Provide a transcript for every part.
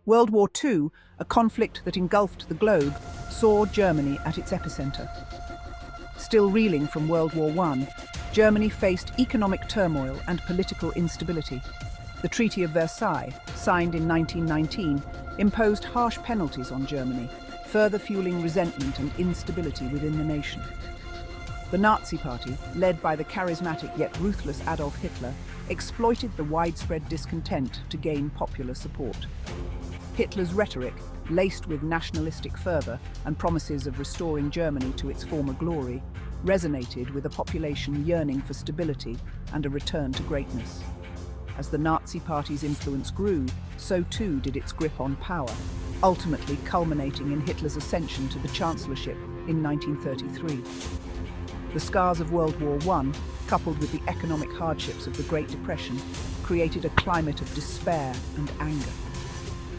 World War II, a conflict that engulfed the globe, saw Germany at its epicenter. Still reeling from World War I, Germany faced economic turmoil and political instability. The Treaty of Versailles, signed in 1919, imposed harsh penalties on Germany, further fueling resentment and instability within the nation. The Nazi Party, led by the charismatic yet ruthless Adolf Hitler, exploited the widespread discontent to gain popular support. Hitler's rhetoric, laced with nationalistic fervour and promises of restoring Germany to its former glory, resonated with a population yearning for stability and a return to greatness. As the Nazi Party's influence grew, so too did its grip on power, ultimately culminating in Hitler's ascension to the chancellorship in 1933. The scars of World War I, coupled with the economic hardships of the Great Depression, created a climate of despair and anger.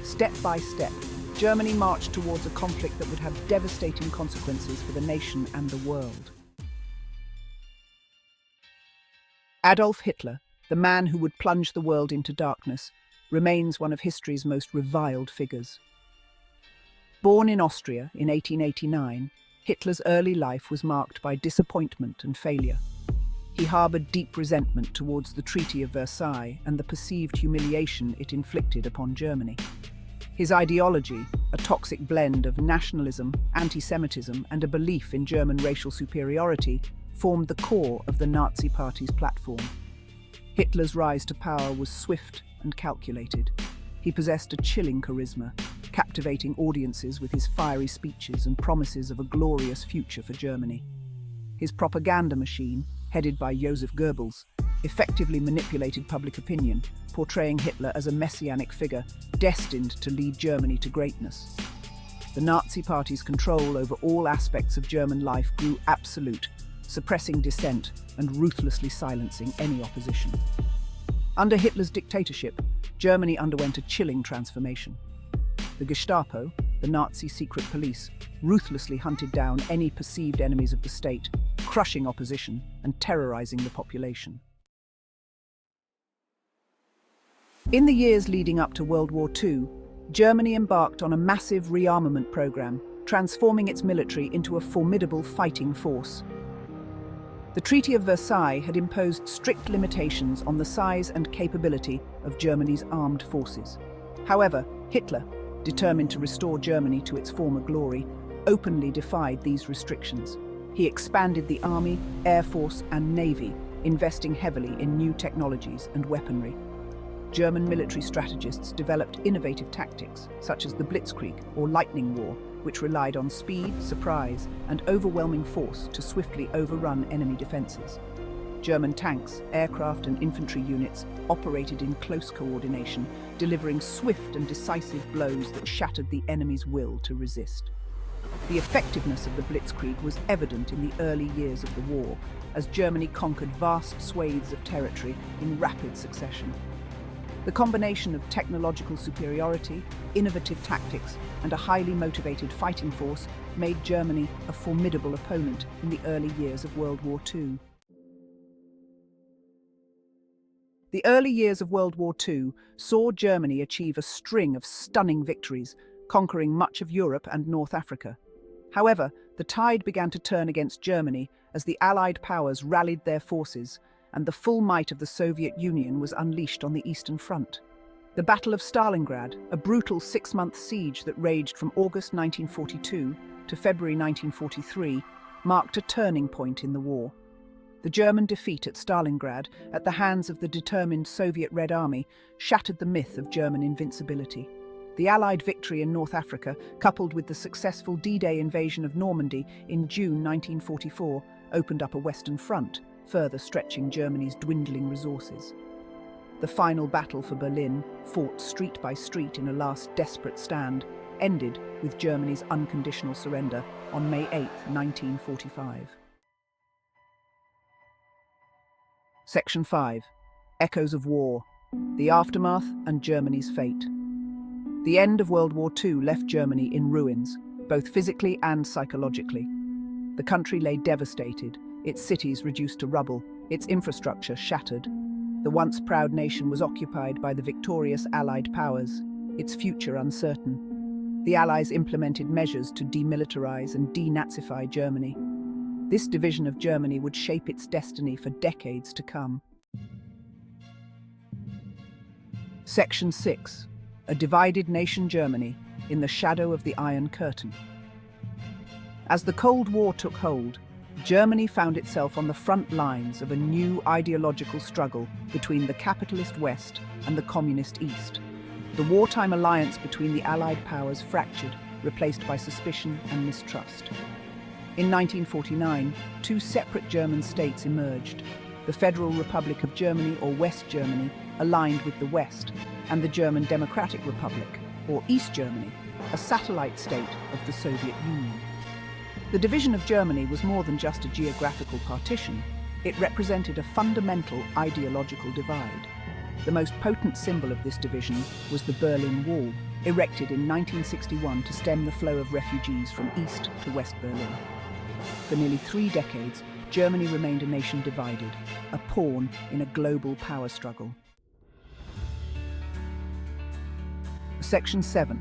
Step by step, Germany marched towards a conflict that would have devastating consequences for the nation and the world. Adolf Hitler, the man who would plunge the world into darkness, remains one of history's most reviled figures. Born in Austria in 1889, Hitler's early life was marked by disappointment and failure. He harbored deep resentment towards the Treaty of Versailles and the perceived humiliation it inflicted upon Germany. His ideology, a toxic blend of nationalism, anti-Semitism, and a belief in German racial superiority, formed the core of the Nazi Party's platform. Hitler's rise to power was swift and calculated. He possessed a chilling charisma, captivating audiences with his fiery speeches and promises of a glorious future for Germany. His propaganda machine, headed by Joseph Goebbels, effectively manipulated public opinion, portraying Hitler as a messianic figure destined to lead Germany to greatness. The Nazi Party's control over all aspects of German life grew absolute, suppressing dissent and ruthlessly silencing any opposition. Under Hitler's dictatorship, Germany underwent a chilling transformation. The Gestapo, the Nazi secret police, ruthlessly hunted down any perceived enemies of the state, crushing opposition and terrorizing the population. In the years leading up to World War II, Germany embarked on a massive rearmament program, transforming its military into a formidable fighting force. The Treaty of Versailles had imposed strict limitations on the size and capability of Germany's armed forces. However, Hitler, determined to restore Germany to its former glory, openly defied these restrictions. He expanded the army, air force, and navy, investing heavily in new technologies and weaponry. German military strategists developed innovative tactics, such as the Blitzkrieg or Lightning War, which relied on speed, surprise, and overwhelming force to swiftly overrun enemy defenses. German tanks, aircraft, and infantry units operated in close coordination, delivering swift and decisive blows that shattered the enemy's will to resist. The effectiveness of the Blitzkrieg was evident in the early years of the war, as Germany conquered vast swathes of territory in rapid succession. The combination of technological superiority, innovative tactics, and a highly motivated fighting force made Germany a formidable opponent in the early years of World War II. The early years of World War II saw Germany achieve a string of stunning victories, conquering much of Europe and North Africa. However, the tide began to turn against Germany as the Allied powers rallied their forces, and the full might of the Soviet Union was unleashed on the Eastern Front. The Battle of Stalingrad, a brutal 6-month siege that raged from August 1942 to February 1943, marked a turning point in the war. The German defeat at Stalingrad, at the hands of the determined Soviet Red Army, shattered the myth of German invincibility. The Allied victory in North Africa, coupled with the successful D-Day invasion of Normandy in June 1944, opened up a Western Front, further stretching Germany's dwindling resources. The final battle for Berlin, fought street by street in a last desperate stand, ended with Germany's unconditional surrender on May 8, 1945. Section 5. Echoes of War. The Aftermath and Germany's Fate. The end of World War II left Germany in ruins, both physically and psychologically. The country lay devastated, its cities reduced to rubble, its infrastructure shattered. The once proud nation was occupied by the victorious Allied powers. its future uncertain. The Allies implemented measures to demilitarize and denazify Germany. This division of Germany would shape its destiny for decades to come. Section 6. A divided nation Germany in the shadow of the Iron Curtain. As the Cold War took hold, Germany found itself on the front lines of a new ideological struggle between the capitalist West and the communist East. The wartime alliance between the Allied powers fractured, replaced by suspicion and mistrust. In 1949, two separate German states emerged: the Federal Republic of Germany, or West Germany, aligned with the West, and the German Democratic Republic, or East Germany, a satellite state of the Soviet Union. The division of Germany was more than just a geographical partition. It represented a fundamental ideological divide. The most potent symbol of this division was the Berlin Wall, erected in 1961 to stem the flow of refugees from East to West Berlin. For nearly 3 decades, Germany remained a nation divided, a pawn in a global power struggle. Section 7.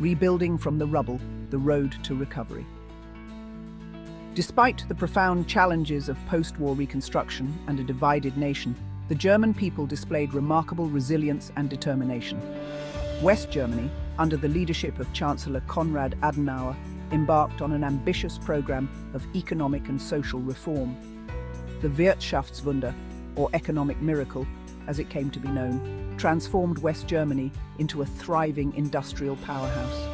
Rebuilding from the rubble, the road to recovery. Despite the profound challenges of post-war reconstruction and a divided nation, the German people displayed remarkable resilience and determination. West Germany, under the leadership of Chancellor Konrad Adenauer, embarked on an ambitious program of economic and social reform. The Wirtschaftswunder, or economic miracle, as it came to be known, transformed West Germany into a thriving industrial powerhouse.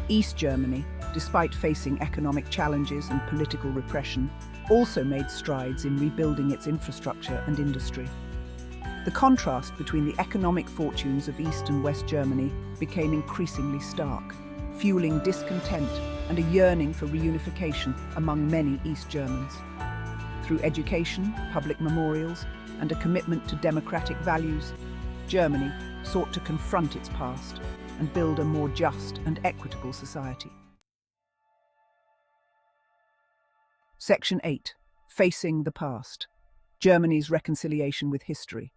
East Germany, despite facing economic challenges and political repression, also made strides in rebuilding its infrastructure and industry. The contrast between the economic fortunes of East and West Germany became increasingly stark, fueling discontent and a yearning for reunification among many East Germans. Through education, public memorials, and a commitment to democratic values, Germany sought to confront its past and build a more just and equitable society. Section 8. Facing the past. Germany's reconciliation with history.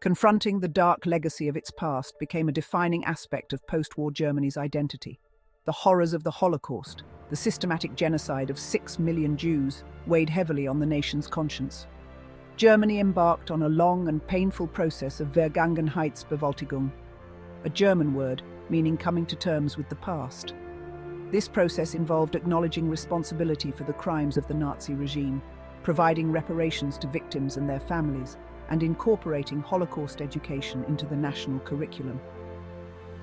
Confronting the dark legacy of its past became a defining aspect of post-war Germany's identity. The horrors of the Holocaust, the systematic genocide of 6 million Jews, weighed heavily on the nation's conscience. Germany embarked on a long and painful process of Vergangenheitsbewältigung, a German word meaning coming to terms with the past. This process involved acknowledging responsibility for the crimes of the Nazi regime, providing reparations to victims and their families, and incorporating Holocaust education into the national curriculum.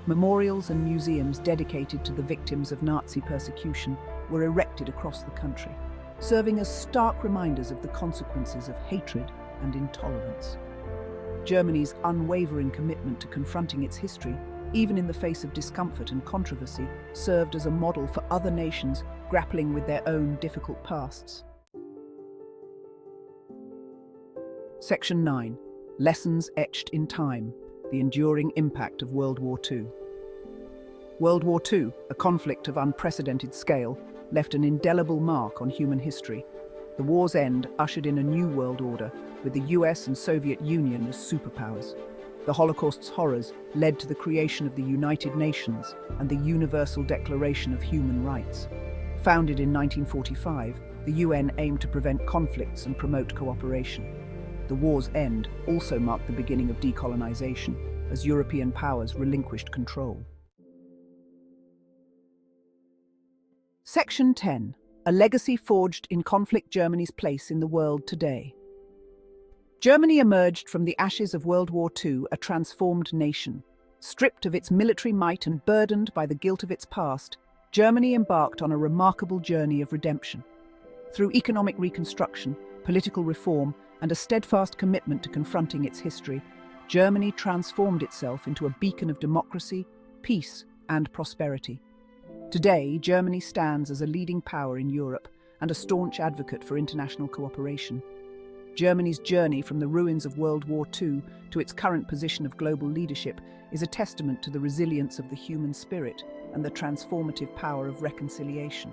Memorials and museums dedicated to the victims of Nazi persecution were erected across the country, serving as stark reminders of the consequences of hatred and intolerance. Germany's unwavering commitment to confronting its history, even in the face of discomfort and controversy, served as a model for other nations grappling with their own difficult pasts. Section 9. Lessons etched in time. The enduring impact of World War II. World War II, a conflict of unprecedented scale, left an indelible mark on human history. The war's end ushered in a new world order, with the US and Soviet Union as superpowers. The Holocaust's horrors led to the creation of the United Nations and the Universal Declaration of Human Rights. Founded in 1945, the UN aimed to prevent conflicts and promote cooperation. The war's end also marked the beginning of decolonization, as European powers relinquished control. Section 10. A legacy forged in conflict. Germany's place in the world today. Germany emerged from the ashes of World War II a transformed nation. Stripped of its military might and burdened by the guilt of its past, Germany embarked on a remarkable journey of redemption. Through economic reconstruction, political reform, and a steadfast commitment to confronting its history, Germany transformed itself into a beacon of democracy, peace, and prosperity. Today, Germany stands as a leading power in Europe and a staunch advocate for international cooperation. Germany's journey from the ruins of World War II to its current position of global leadership is a testament to the resilience of the human spirit and the transformative power of reconciliation.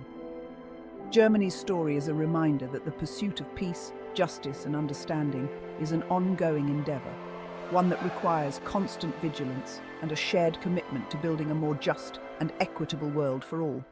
Germany's story is a reminder that the pursuit of peace, justice, and understanding is an ongoing endeavor, one that requires constant vigilance and a shared commitment to building a more just and equitable world for all.